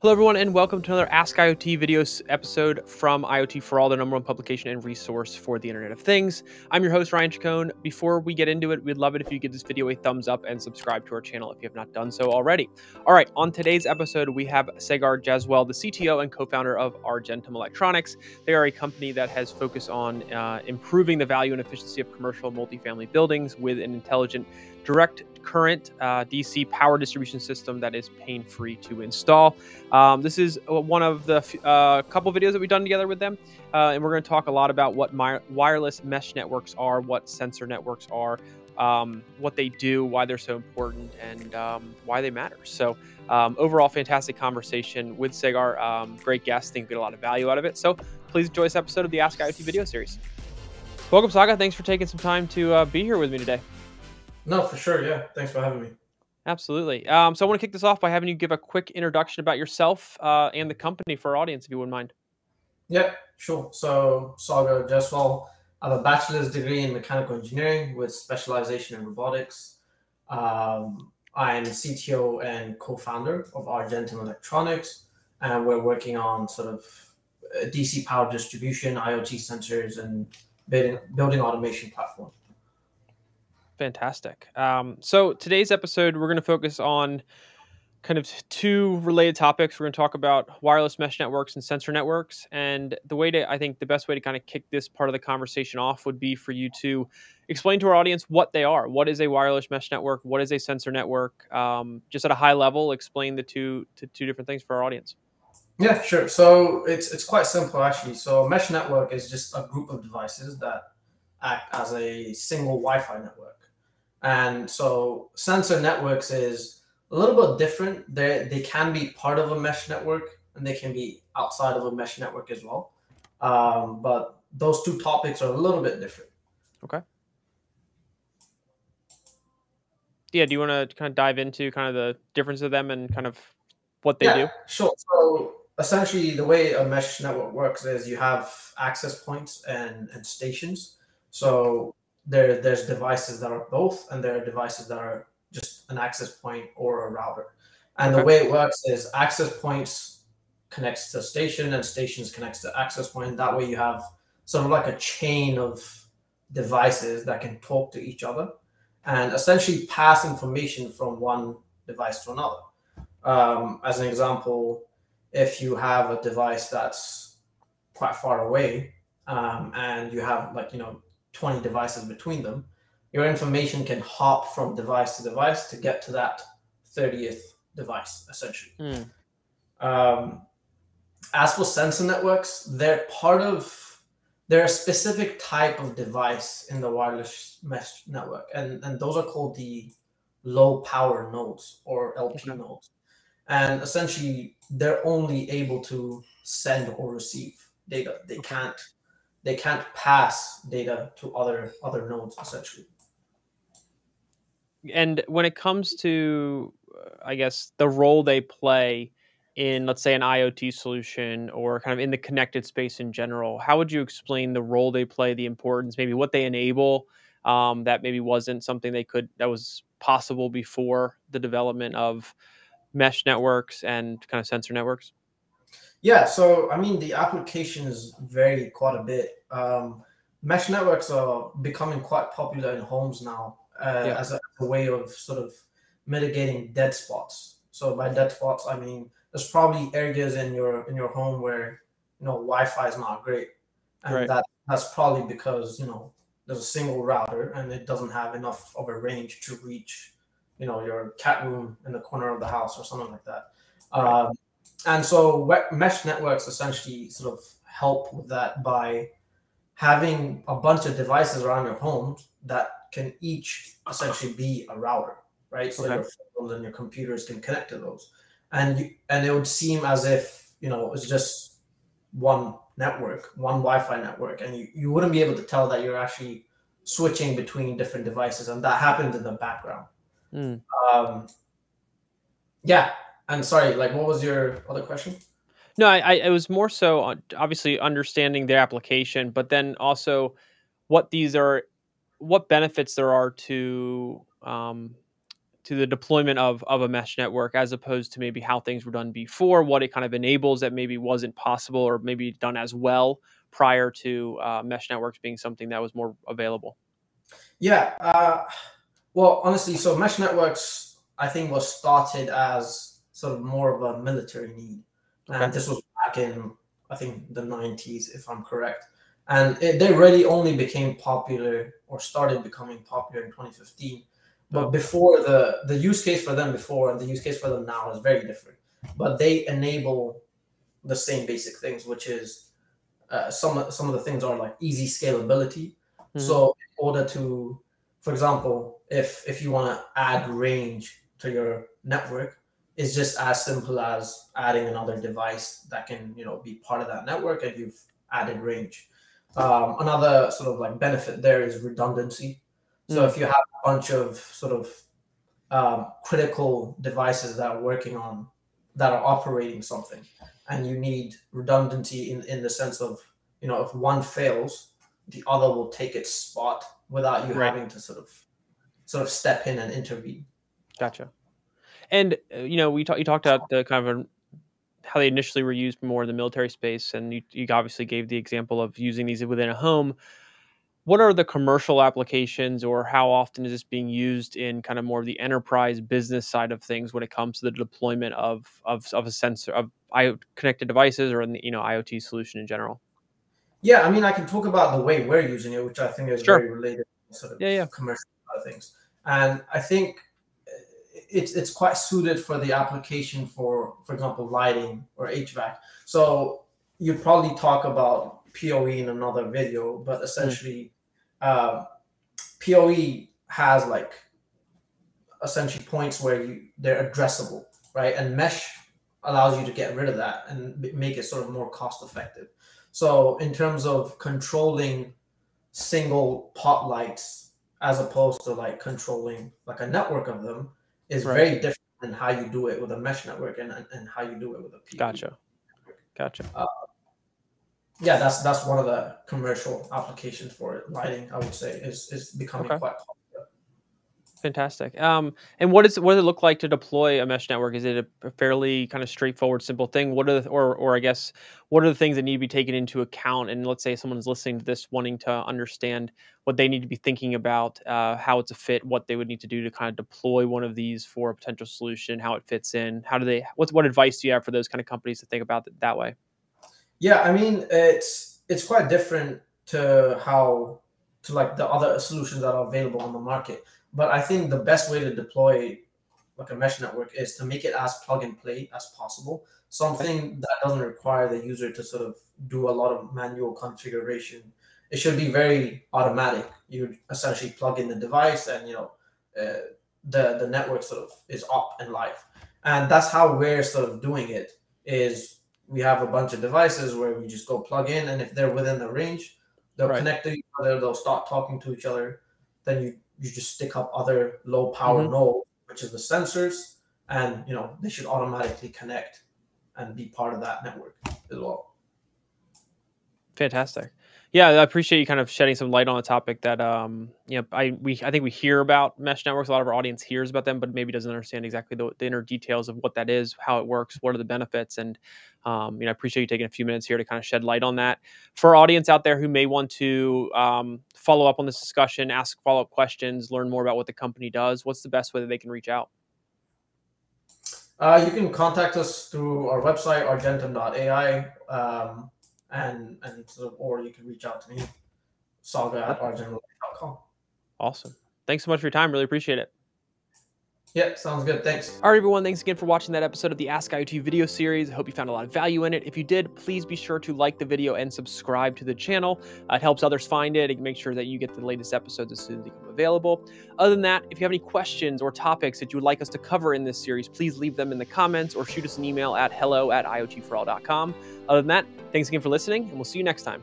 Hello, everyone, and welcome to another Ask IoT videos episode from IoT for All, the number one publication and resource for the Internet of Things. I'm your host, Ryan Chacon. Before we get into it, we'd love it if you give this video a thumbs up and subscribe to our channel if you have not done so already. All right, on today's episode, we have Sagar Jaswal, the CTO and co-founder of Argentum Electronics. They are a company that has focused on improving the value and efficiency of commercial multifamily buildings with an intelligent direct current DC power distribution system that is pain-free to install. This is one of the couple videos that we've done together with them, and we're going to talk a lot about what wireless mesh networks are, what sensor networks are, what they do, why they're so important, and why they matter. So overall, fantastic conversation with Sagar. Great guest. Think we get a lot of value out of it. So please enjoy this episode of the Ask IoT video series. Welcome, Saga. Thanks for taking some time to be here with me today. No, for sure. Yeah. Thanks for having me. Absolutely. So I want to kick this off by having you give a quick introduction about yourself and the company for our audience, if you wouldn't mind. Yeah, sure. So, Sagar Jaswal, I have a bachelor's degree in mechanical engineering with specialization in robotics. I'm CTO and co-founder of Argentum Electronics, and we're working on sort of DC power distribution, IoT sensors, and building automation platform. Fantastic. So today's episode, we're going to focus on kind of two related topics. We're going to talk about wireless mesh networks and sensor networks. And I think the best way to kind of kick this part of the conversation off would be for you to explain to our audience what they are. What is a wireless mesh network? What is a sensor network? Just at a high level, explain the two different things for our audience. Yeah, sure. So it's quite simple, actually. So a mesh network is just a group of devices that act as a single Wi-Fi network. And so sensor networks is a little bit different. They can be part of a mesh network and they can be outside of a mesh network as well. But those two topics are a little bit different. Okay. Yeah, do you want to kind of dive into kind of the difference of them and kind of what they do? Sure. So essentially the way a mesh network works is you have access points and stations. So there's devices that are both, and there are devices that are just an access point or a router. And the way it works is access points connects to station and stations connects to access point. That way you have sort of like a chain of devices that can talk to each other and essentially pass information from one device to another. As an example, if you have a device that's quite far away and you have 20 devices between them, your information can hop from device to device to get to that 30th device, essentially. As for sensor networks, they're a specific type of device in the wireless mesh network, and those are called the low power nodes or LP nodes. And essentially, they're only able to send or receive data. They can't pass data to other nodes, essentially. And when it comes to, I guess, the role they play in, let's say, an IoT solution or kind of in the connected space in general, how would you explain the role they play, the importance, maybe what they enable that maybe wasn't something that was possible before the development of mesh networks and kind of sensor networks? Yeah, so I mean, the applications vary quite a bit. Mesh networks are becoming quite popular in homes now as a way of sort of mitigating dead spots. So by dead spots, I mean there's probably areas in your home where Wi-Fi is not great, and that's probably because there's a single router and it doesn't have enough of a range to reach your cat room in the corner of the house or something like that. And so mesh networks essentially sort of help with that by having a bunch of devices around your home that can each essentially be a router, right? So your phones and your computers can connect to those. And it would seem as if, it's just one network, one Wi-Fi network, and you wouldn't be able to tell that you're actually switching between different devices, and that happens in the background. Yeah. And sorry, what was your other question? No, it was more so obviously understanding their application, but then also what benefits there are to the deployment of a mesh network, as opposed to maybe how things were done before, what it kind of enables that maybe wasn't possible or maybe done as well prior to mesh networks being something that was more available? Yeah. Well, honestly, so mesh networks, I think, was started as sort of more of a military need. Okay. And this was back in, I think, the 90s, if I'm correct. And they really only became popular or started becoming popular in 2015. But before, the use case for them before and the use case for them now is very different. But they enable the same basic things, which is some of the things are like easy scalability. So in order to, for example, if you want to add range to your network, it's just as simple as adding another device that can, be part of that network, and you've added range. Another sort of like benefit there is redundancy. So if you have a bunch of sort of critical devices that are operating something, and you need redundancy in the sense of, if one fails, the other will take its spot without you having to sort of step in and intervene. Gotcha. And you talked about the kind of how they initially were used more in the military space, and you obviously gave the example of using these within a home. What are the commercial applications, or how often is this being used in kind of more of the enterprise business side of things when it comes to the deployment of a sensor, of connected devices, or in the IoT solution in general? Yeah, I mean, I can talk about the way we're using it, which I think is very related to sort of commercial side of things. And I think it's quite suited for the application for example, lighting or HVAC. So you'd probably talk about PoE in another video, but essentially PoE has like essentially points where they're addressable, right? And mesh allows you to get rid of that and make it sort of more cost effective. So in terms of controlling single pot lights as opposed to like controlling like a network of them is very different than how you do it with a mesh network and how you do it with a PoE. Gotcha. Yeah, that's one of the commercial applications for it. Lighting, I would say, is becoming quite popular. Fantastic. And what does it look like to deploy a mesh network? Is it a fairly kind of straightforward, simple thing? What are or I guess, what are the things that need to be taken into account? And let's say someone's listening to this, wanting to understand what they need to be thinking about, how it's a fit, what they would need to do to kind of deploy one of these for a potential solution, how it fits in. What advice do you have for those kind of companies to think about it that way? Yeah, I mean, it's quite different to like the other solutions that are available on the market. But I think the best way to deploy like a mesh network is to make it as plug and play as possible. Something that doesn't require the user to sort of do a lot of manual configuration. It should be very automatic. You essentially plug in the device, and the network sort of is up and live. And that's how we're sort of doing it. Is we have a bunch of devices where we just go plug in, and if they're within the range, they'll connect to each other. They'll start talking to each other. Then you just stick up other low power nodes, which is the sensors, and they should automatically connect and be part of that network as well. Fantastic. Yeah, I appreciate you kind of shedding some light on a topic that I think we hear about mesh networks. A lot of our audience hears about them, but maybe doesn't understand exactly the inner details of what that is, how it works, what are the benefits, and I appreciate you taking a few minutes here to kind of shed light on that. For our audience out there who may want to follow up on this discussion, ask follow-up questions, learn more about what the company does, what's the best way that they can reach out? You can contact us through our website, argentum.ai. Or you can reach out to me, salga@argentum.com. Awesome. Thanks so much for your time. Really appreciate it. Yeah, sounds good. Thanks. All right, everyone. Thanks again for watching that episode of the Ask IoT video series. I hope you found a lot of value in it. If you did, please be sure to like the video and subscribe to the channel. It helps others find it and make sure that you get the latest episodes as soon as they become available. Other than that, if you have any questions or topics that you would like us to cover in this series, please leave them in the comments or shoot us an email at hello@iotforall.com. Other than that, thanks again for listening, and we'll see you next time.